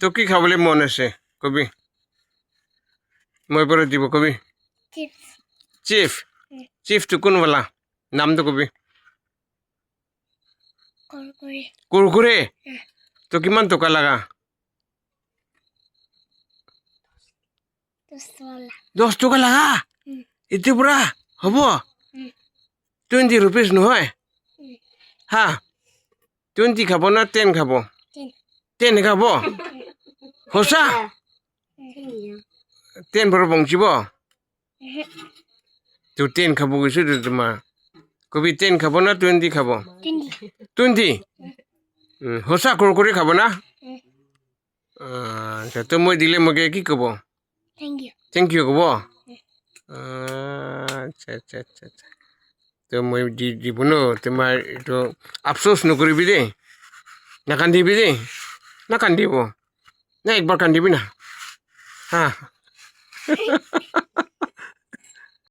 তো কি খাবলৈ মন আছে কবি মই পৰা দিব কবি চিফ চিফটো কোনবালা নামটো কবি কুৰকুৰে তো কিমান টকা লাগা 10 টকা লাগা এতিয়াৰ পৰা হ'ব 20 rupees নহয় হা 20 খাব না 10 খাব 10 খাব সঁচা 10 পৰা বঞ্চিব তো 10 খাব গৈছো তোমাৰ কবি 10 খাব না 20 খাব 20 সঁচা কুৰকুৰে খাব না আচ্ছা তো মই দিলে মোক কি ক'ব থেংক ইউ ক'ব আচ্ছা আচ্ছা আচ্ছা আচ্ছা তো মই দিব ন তোমাৰ এইটো আফচোচ নকৰিবি দেই নাকান্দিবি দেই নাকান্দিব না একবাৰ কান্দিবি না হা